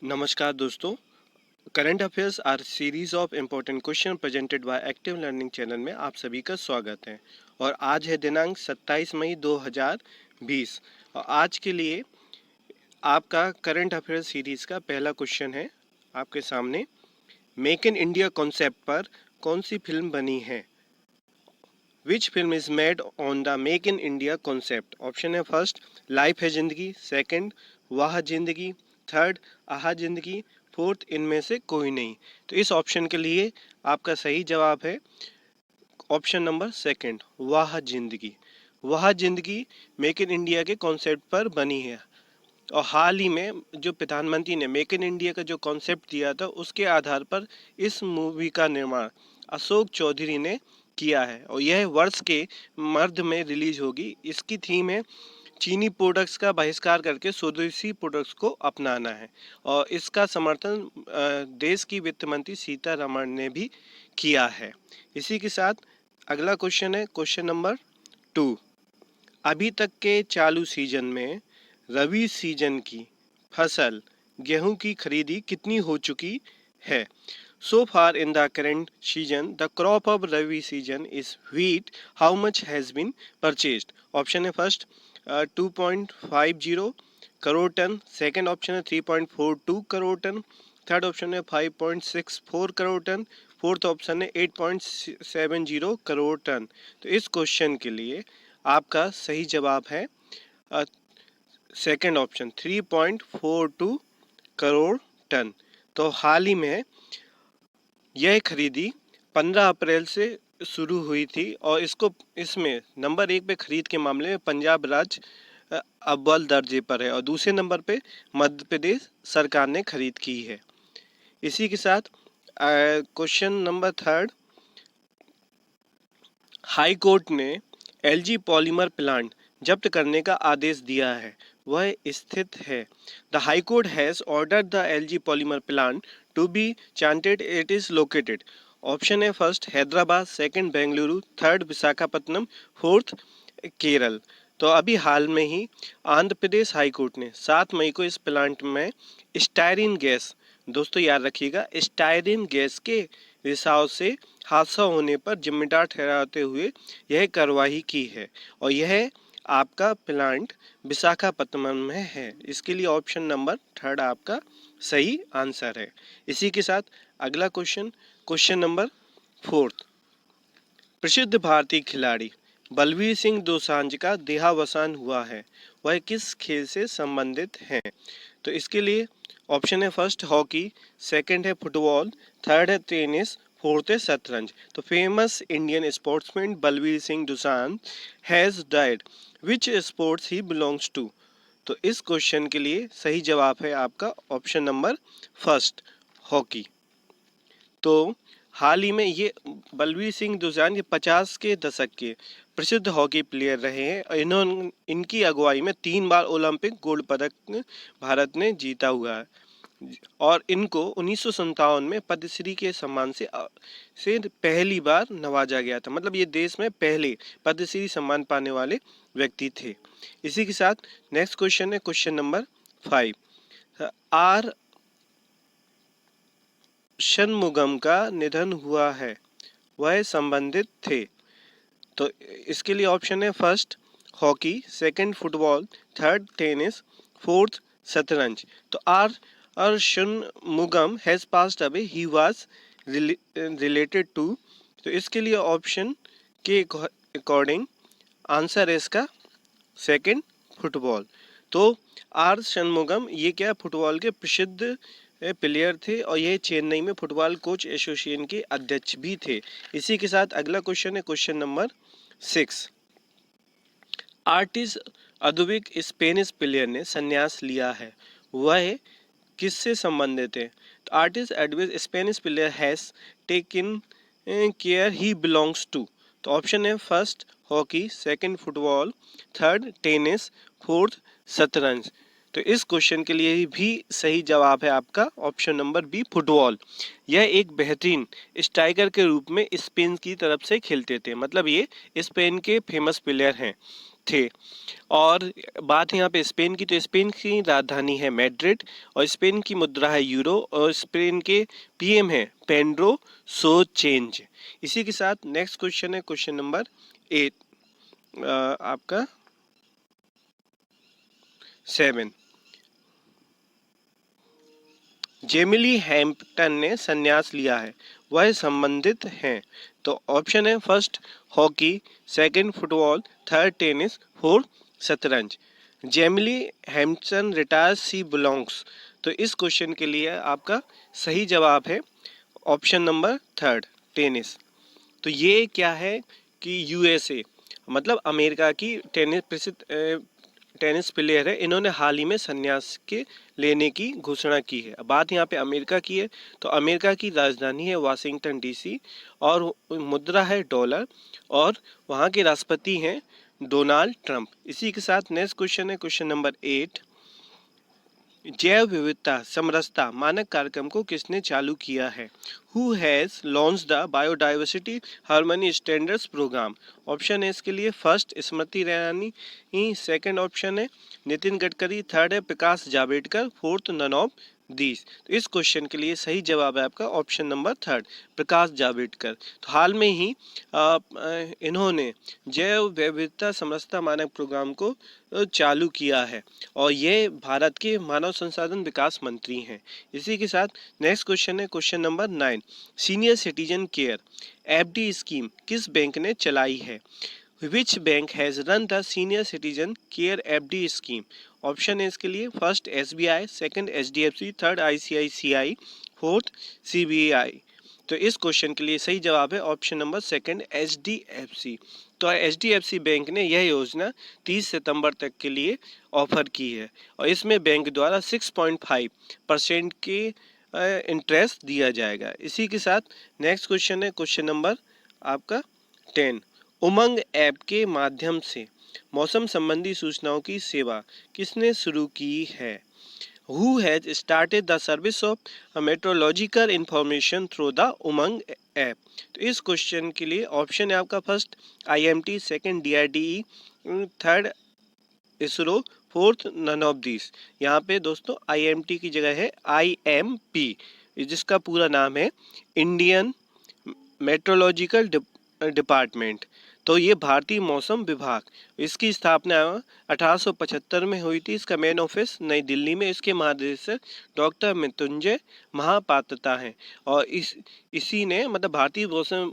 नमस्कार दोस्तों। Current affairs R series of important question presented by active learning channel में आप सभी का स्वागत है। और आज है दिनांक 27 मई 2020 और आज के लिए आपका करंट अफेयर्स सीरीज का पहला क्वेश्चन है आपके सामने। मेक इन इंडिया कॉन्सेप्ट पर कौन सी फिल्म बनी है? Which film is made on the make in India concept? Option है फर्स्ट लाइफ है जिंदगी, सेकंड वाह जिंदगी, थर्ड आहा जिंदगी, फोर्थ इनमें से कोई नहीं। तो इस ऑप्शन के लिए आपका सही जवाब है ऑप्शन नंबर सेकंड वाह जिंदगी। वाह जिंदगी मेक इन इंडिया के कॉन्सेप्ट पर बनी है और हाल ही में जो प्रधानमंत्री ने मेक इन इंडिया का जो कॉन्सेप्ट दिया था उसके आधार पर इस मूवी का निर्माण अशोक चौधरी ने किया है और यह वर्ष के मर्द में रिलीज होगी। इसकी थीम है चीनी प्रोडक्ट्स का बहिष्कार करके स्वदेशी प्रोडक्ट्स को अपनाना है और इसका समर्थन देश की वित्त मंत्री सीतारमण ने भी किया है। इसी के साथ अगला क्वेश्चन है क्वेश्चन नंबर 2। अभी तक के चालू सीजन में रबी सीजन की फसल गेहूं की खरीदी कितनी हो चुकी है? So far in the current season, the crop of Rabi season is wheat. How much has been purchased? Option है first 2.50 crore ton, second option है 3.42 करोड़ टन, थर्ड ऑप्शन है 5.64 करोड़ टन, फोर्थ ऑप्शन है 8.70 करोड़ टन। तो इस क्वेश्चन के लिए आपका सही जवाब है सेकंड ऑप्शन 3.42 करोड़ टन। तो हाल ही में यह खरीदी 15 अप्रैल से शुरू हुई थी और इसमें नंबर 1 पे खरीद के मामले में पंजाब राज्य अव्वल दर्जे पर है और दूसरे नंबर पे मध्य प्रदेश सरकार ने खरीद की है। इसी के साथ question number third, high court ने एलजी पॉलीमर प्लांट जब्त करने का आदेश दिया है, वह स्थित है। The high court has ordered the LG polymer plant to be chanted, it is located. Option है first Hyderabad, second Bengaluru, third Visakhapatnam, fourth Kerala. तो अभी हाल में ही आंध्र प्रदेश हाई कोर्ट ने 7 मई को इस प्लांट में स्टायरीन गैस, दोस्तों याद रखिएगा, स्टायरीन गैस के रिसाव से हादसा होने पर जिम्मेदार ठहराते हुए यह कार्रवाई की है और यह आपका प्लांट विशाखापत्तनम में है। इसके लिए ऑप्शन नंबर थर्ड आपका सही आंसर है। इसी के साथ अगला क्वेश्चन, क्वेश्चन नंबर फोर्थ, प्रसिद्ध भारतीय खिलाड़ी बलवीर सिंह दोसांझ का देहावसान हुआ है, वह किस खेल से संबंधित हैं? तो इसके लिए ऑप्शन है फर्स्ट हॉकी, सेकंड है फुटबॉल, थर्ड है टेनिस, फोर्थ है शतरंज। तो famous Indian sportsman Balbir Singh Dosanjh has died, which sports he belongs to? तो इस क्वेश्चन के लिए सही जवाब है आपका ऑप्शन नंबर फर्स्ट हॉकी। तो हाल ही में ये बलवीर सिंह दोसांझ ये 50 के दशक के प्रसिद्ध हॉकी प्लेयर रहे हैं और इनकी अगुवाई में 3 बार ओलंपिक गोल्ड पदक भारत ने जीता हुआ है और इनको 1957 में पद्मश्री के सम्मान से पहली बार नवाजा गया था। मतलब ये देश में पहले पद्मश्री सम्मान पाने वाले व्यक्ति थे। इसी के साथ नेक्स्ट क्वेश्चन है क्वेश्चन नंबर 5। आर षणमुगम का निधन हुआ है, वह संबंधित थे? तो इसके लिए ऑप्शन है first hockey, second football, third tennis, fourth शतरंज। तो R Shanmugam has passed away, he was related to. तो इसके लिए ऑप्शन के अकॉर्डिंग आंसर है इसका सेकंड फुटबॉल। तो आर षणमुगम ये क्या फुटबॉल के प्रसिद्ध प्लेयर थे और ये चेन्नई में फुटबॉल कोच एसोसिएशन के अध्यक्ष भी थे। इसी के साथ अगला क्वेश्चन है क्वेश्चन नंबर 6। आर्टिस्ट अदुविक स्पेनिश प्लेयर ने संन्यास लिया है, वह किससे संबंधित है? तो artist Edwick Spanish player has taken care he belongs to. तो ऑप्शन है first hockey, second football, third tennis, fourth शतरंज। तो इस क्वेश्चन के लिए भी सही जवाब है आपका ऑप्शन नंबर बी फुटबॉल। यह एक बेहतरीन स्ट्राइकर के रूप में स्पेन की तरफ से खेलते थे, मतलब ये स्पेन के फेमस प्लेयर हैं। थे। और बात है यहाँ पे स्पेन की, तो स्पेन की राजधानी है मैड्रिड और स्पेन की मुद्रा है यूरो और स्पेन के पीएम है पेड्रो सोचेंज। इसी के साथ नेक्स्ट क्वेश्चन है क्वेश्चन नंबर 8, आपका 7। जेमिली हैम्पटन ने संन्यास लिया है, वह संबंधित हैं। तो ऑप्शन है first hockey, second football, third tennis, fourth शतरंज। जेमिली हैम्पटन रिटायर्स सी बिलोंग्स। तो इस क्वेश्चन के लिए आपका सही जवाब है ऑप्शन नंबर थर्ड टेनिस। तो ये क्या है कि यूएसए मतलब अमेरिका की टेनिस प्रसिद्ध टेनिस प्लेयर है, इन्होंने हाल ही में संन्यास के लेने की घोषणा की है। बात यहाँ पे अमेरिका की है, तो अमेरिका की राजधानी है वाशिंगटन डीसी और मुद्रा है डॉलर और वहाँ के राष्ट्रपति हैं डोनाल्ड ट्रंप। इसी के साथ नेक्स्ट क्वेश्चन है क्वेश्चन नंबर 8। जैव विविधता समरसता मानक कार्यक्रम को किसने चालू किया है? Who has launch the biodiversity harmony standards programme. Option है इसके लिए first Smriti Irani, second option है नितिन गडकरी, थर्ड है Prakash Javadekar, fourth none of these. तो इस क्वेश्चन के लिए सही जवाब है आपका option number third Prakash Javadekar. तो हाल में ही इन्होंने जैव विविधता समरसता मानक प्रोग्राम को चालू किया है और ये भारत के मानव संसाधन विकास मंत्री हैं। इसी के साथ नेक्स्ट क्वेश्चन है question number 9। Senior citizen care FD scheme किस बैंक ने चलाई है? Which bank has run the senior citizen care FD scheme. Option है इसके लिए first SBI, second HDFC, third ICICI, fourth CBI. तो इस क्वेश्चन के लिए सही जवाब है ऑप्शन नंबर सेकंड एचडीएफसी। तो एचडीएफसी बैंक ने यह योजना 30 सितंबर तक के लिए ऑफर की है और इसमें बैंक द्वारा 6.5% के इंटरेस्ट दिया जाएगा। इसी के साथ नेक्स्ट क्वेश्चन है क्वेश्चन नंबर आपका 10। उमंग ऐप के माध्यम से मौसम संबंधी सूचनाओं की सेवा किसने शुरू की है? Who has started the service of meteorological information through the Umang app. तो इस क्वेश्चन के लिए ऑप्शन है आपका first IMT, second DRDE, third ISRO, fourth none of this. यहाँ पे दोस्तों आईएमटी की जगह है आईएमपी, जिसका पूरा नाम है इंडियन मेट्रोलॉजिकल डिपार्टमेंट। तो ये भारतीय मौसम विभाग, इसकी स्थापना 1875 में हुई थी। इसका मेन ऑफिस नई दिल्ली में। इसके महानिदेशक डॉक्टर मृत्युंजय महापात्रता हैं और इसी ने मतलब भारतीय मौसम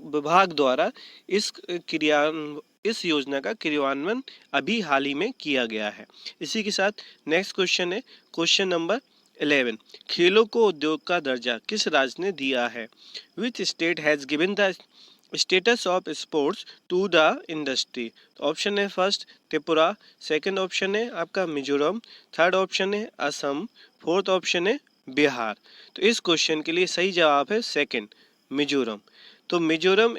विभाग द्वारा इस योजना का क्रियान्वयन अभी हाल ही में किया गया है। इसी के साथ नेक्स्ट क्वेश्चन है क्वेश्चन नंबर 11। खेलों को उद्योग का दर्जा किस राज्य ने दिया है? Which state has given the status of sports to the industry. Option है फर्स्ट त्रिपुरा, सेकंड ऑप्शन है आपका मिजोरम, थर्ड ऑप्शन है असम, फोर्थ ऑप्शन है बिहार। तो इस क्वेश्चन के लिए सही जवाब है सेकंड मिजोरम। तो मिजोरम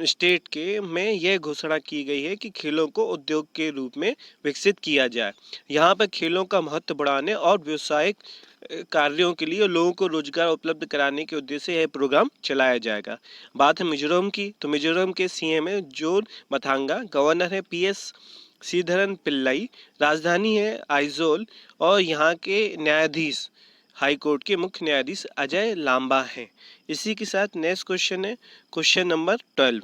स्टेट के में यह घोषणा की गई है कि खेलों को उद्योग के रूप में विकसित किया जाए। यहाँ पर खेलों का महत्व बढ़ाने और व्यावसायिक कार्यों के लिए लोगों को रोजगार उपलब्ध कराने के उद्देश्य से यह प्रोग्राम चलाया जाएगा। बात है मिजोरम की, तो मिजोरम के सीएम है जोर मथांगा, गवर्नर है पीएस श्रीधरन पिल्लाई, राजधानी है आइजोल और यहाँ के न्यायाधीश हाई कोर्ट के मुख्य न्यायाधीश अजय लांबा हैं। इसी के साथ नेक्स्ट क्वेश्चन है क्वेश्चन नंबर 12।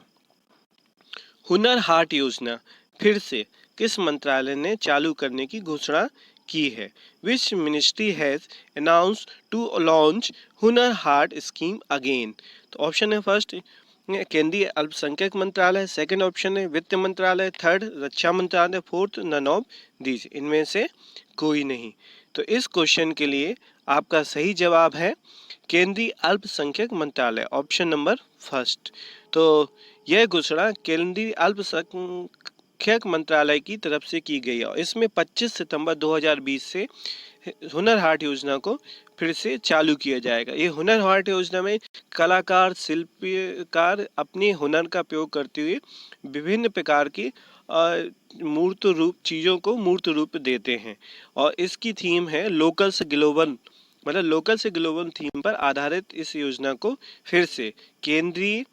हुनर हाट योजना फिर से किस मंत्रालय ने चालू करने की घोषणा की है? Which ministry has announced to launch Hunar Haat scheme again. तो ऑप्शन है फर्स्ट केंद्रीय अल्पसंख्यक मंत्रालय, सेकंड ऑप्शन है वित्त मंत्रालय, थर्ड रक्षा मंत्रालय, फोर्थ नन ऑफ दीज। इनमें से कोई नहीं। तो इस क्वेश्चन के लिए आपका सही जवाब है केंद्रीय अल्पसंख्यक मंत्रालय, ऑप्शन नंबर फर्स्ट। तो यह घोषणा केंद्रीय अल्पसंख्यक मंत्रालय की तरफ से की गई है और इसमें 25 सितंबर 2020 से हुनर हाट योजना को फिर से चालू किया जाएगा। ये हुनर हाट योजना में कलाकार शिल्पकार अपने हुनर का प्रयोग करते हुए विभिन्न प्रकार की मूर्त रूप चीज़ों को मूर्त रूप देते हैं और इसकी थीम है लोकल से ग्लोबल, मतलब लोकल से ग्लोबल थीम पर आधारित इस योजना को फिर से केंद्रीय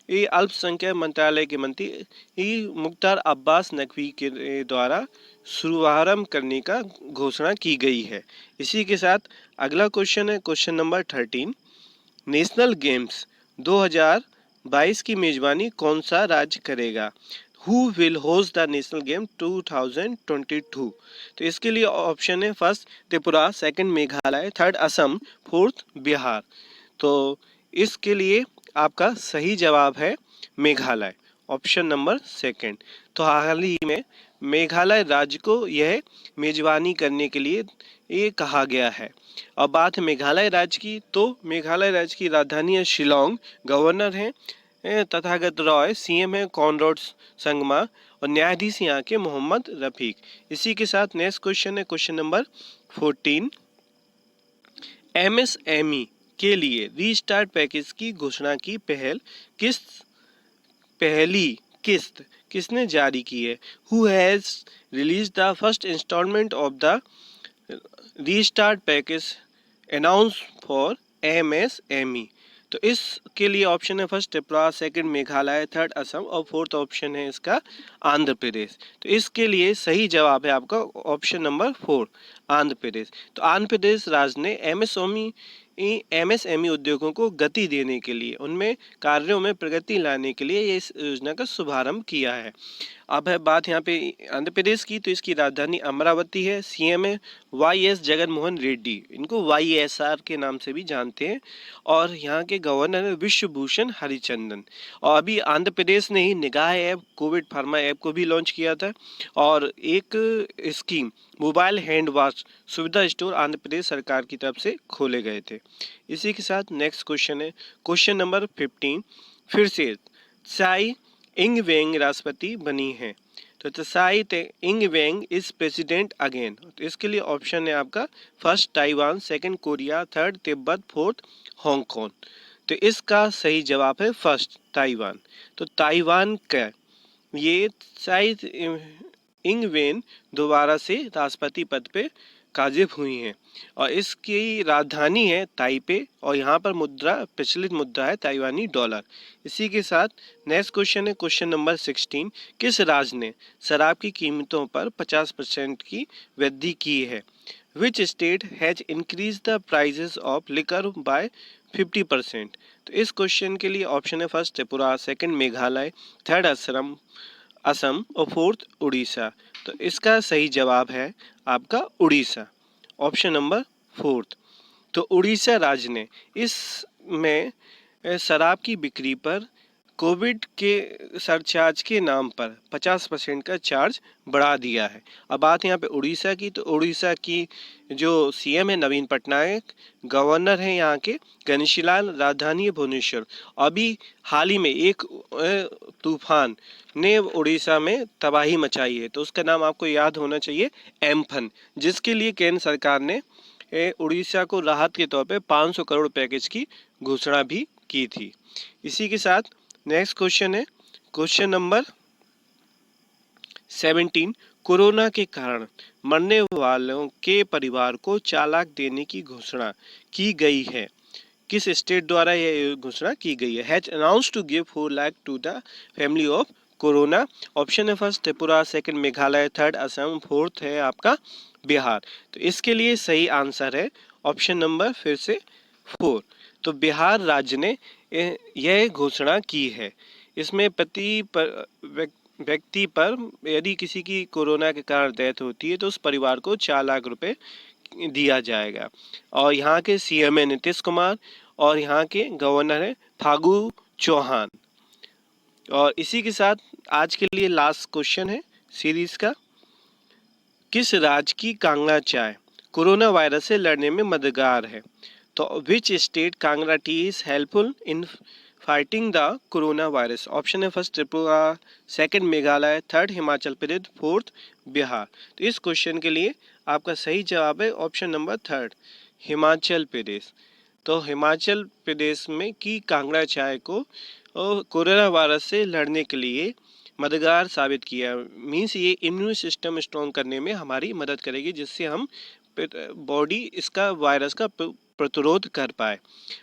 ये अल्पसंख्यक मंत्रालय के मंत्री मुख्तार अब्बास नकवी के द्वारा शुभारंभ करने का घोषणा की गई है। इसी के साथ अगला क्वेश्चन है क्वेश्चन नंबर 13। नेशनल गेम्स 2022 की मेजबानी कौन सा राज्य करेगा? Who will host the national game 2022? तो इसके लिए ऑप्शन है first Tripura, second Meghalaya, third Assam, fourth Bihar. तो इसके लिए आपका सही जवाब है मेघालय, ऑप्शन नंबर सेकंड। तो हाल ही में मेघालय राज्य को यह मेजबानी करने के लिए ये कहा गया है। अब बात है मेघालय राज्य की, तो मेघालय राज्य की राजधानी है शिलोंग, गवर्नर हैं तथागत रॉय, सीएम है कॉनराड संगमा और न्यायाधीश यहाँ के मोहम्मद रफीक। इसी के साथ नेक्स्ट क्वेश्चन है क्वेश्चन नंबर 14। एमएसएमई के लिए रीस्टार्ट पैकेज की घोषणा की पहली किस्त किसने जारी की है? Who has release the first installment of the restart package announce for MSME? तो इसके लिए ऑप्शन है first Tripura, second Meghalaya, third Assam और फोर्थ ऑप्शन है इसका आंध्र प्रदेश। तो इसके लिए सही जवाब है आपका ऑप्शन नंबर 4 आंध्र प्रदेश। तो आंध्र प्रदेश राज्य ने एमएसएमई उद्योगों को गति देने के लिए, उनमें कार्यों में प्रगति लाने के लिए ये इस योजना का शुभारंभ किया है। अब है बात यहाँ पे आंध्र प्रदेश की, तो इसकी राजधानी अमरावती है, सीएम है वाईएस जगनमोहन रेड्डी, इनको वाईएसआर के नाम से भी जानते हैं, और यहाँ के गवर्नर है विश्वभूषण हरिचंदन। और अभी आंध्र प्रदेश ने ही निगाह ऐप, कोविड फार्मा ऐप को भी लॉन्च किया था, और एक स्कीम मोबाइल हैंड वॉश सुविधा स्टोर आंध्र प्रदेश सरकार की तरफ से खोले गए थे। इसी के साथ नेक्स्ट क्वेश्चन है क्वेश्चन नंबर 15। फिर से त्साई इंग वेंग राष्ट्रपति बनी है। तो त्साई इंग वेंग इज प्रेसिडेंट अगेन। तो इसके लिए ऑप्शन है आपका first Taiwan, second Korea, third Tibet, fourth Hong Kong. तो इसका सही जवाब है फर्स्ट ताइवान। तो ताइवान का ये त्साई इंग वेन दोबारा से राष्ट्रपति पद पे काजिब हुई हैं, और इसकी राजधानी है ताइपे, और यहाँ पर मुद्रा प्रचलित मुद्रा है ताइवानी डॉलर। इसी के साथ नेक्स्ट क्वेश्चन है क्वेश्चन नंबर 16। किस राज्य ने शराब की कीमतों पर 50% की वृद्धि की है? Which state has increase the prices of liquor by 50%? तो इस क्वेश्चन के लिए ऑप्शन है first Tripura, second Meghalaya, third Assam और फोर्थ उड़ीसा। तो इसका सही जवाब है आपका उड़ीसा, ऑप्शन नंबर 4। तो उड़ीसा राज्य ने इसमें शराब की बिक्री पर कोविड के सरचार्ज के नाम पर 50% का चार्ज बढ़ा दिया है। अब बात यहाँ पे उड़ीसा की, तो उड़ीसा की जो सीएम है नवीन पटनायक, गवर्नर हैं यहाँ के गणेशी लाल, राजधानी है भुवनेश्वर। अभी हाल ही में एक तूफान ने उड़ीसा में तबाही मचाई है, तो उसका नाम आपको याद होना चाहिए एम्फन, जिसके लिए केंद्र सरकार ने उड़ीसा को राहत के तौर पे 500 करोड़ पैकेज की घोषणा भी की थी। इसी के साथ नेक्स्ट क्वेश्चन है क्वेश्चन नंबर 17। कोरोना के कारण मरने वालों के परिवार को 4 लाख देने की घोषणा की गई है। किस स्टेट द्वारा यह घोषणा की गई है? Has announced to give 4 lakh to the family of corona. Option है first Tripura, second Meghalaya, third Assam, fourth है आपका बिहार। तो इसके लिए सही आंसर है ऑप्शन नंबर फिर से 4। तो बिहार राज्य ने यह घोषणा की है। इसमें व्यक्ति पर यदि किसी की कोरोना के कारण डेथ होती है तो उस परिवार को 4 लाख रुपए दिया जाएगा। और यहाँ के सीएम है नीतीश कुमार, और यहाँ के गवर्नर है फागू चौहान। और इसी के साथ आज के लिए लास्ट क्वेश्चन है सीरीज का। किस राज्य की कांगड़ा चाय कोरोना वायरस से लड़ने में मददगार है? तो which state Kangra tea is helpful in fighting the corona virus? Option है first Tripura, second Meghalaya, third Himachal Pradesh, fourth Bihar. तो इस क्वेश्चन के लिए आपका सही जवाब है ऑप्शन नंबर 3 हिमाचल प्रदेश। तो हिमाचल प्रदेश में की कांगड़ा चाय को कोरोना वायरस से लड़ने के लिए मददगार साबित किया। मीन्स ये इम्यून सिस्टम स्ट्रॉन्ग करने में हमारी मदद करेगी, जिससे हम बॉडी इसका वायरस का प्रतिरोध कर पाए।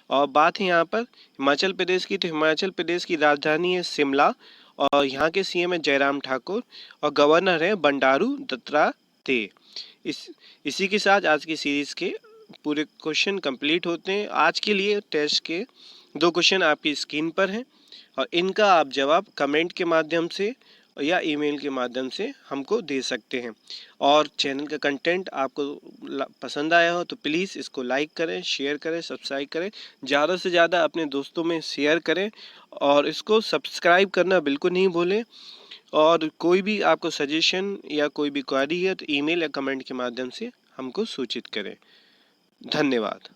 और बात है यहाँ पर हिमाचल प्रदेश की, तो हिमाचल प्रदेश की राजधानी है शिमला और यहाँ के सीएम है जयराम ठाकुर और गवर्नर है बंडारू दत्तात्रेय। इसी के साथ आज की सीरीज के पूरे क्वेश्चन कंप्लीट होते हैं। आज के लिए टेस्ट के 2 क्वेश्चन आपकी स्क्रीन पर हैं और इनका आप जवाब कमेंट के माध्यम से या ईमेल के माध्यम से हमको दे सकते हैं। और चैनल का कंटेंट आपको पसंद आया हो तो प्लीज़ इसको लाइक करें, शेयर करें, सब्सक्राइब करें, ज़्यादा से ज़्यादा अपने दोस्तों में शेयर करें और इसको सब्सक्राइब करना बिल्कुल नहीं भूलें। और कोई भी आपको सजेशन या कोई भी क्वेरी है तो ईमेल या कमेंट के माध्यम से हमको सूचित करें। धन्यवाद।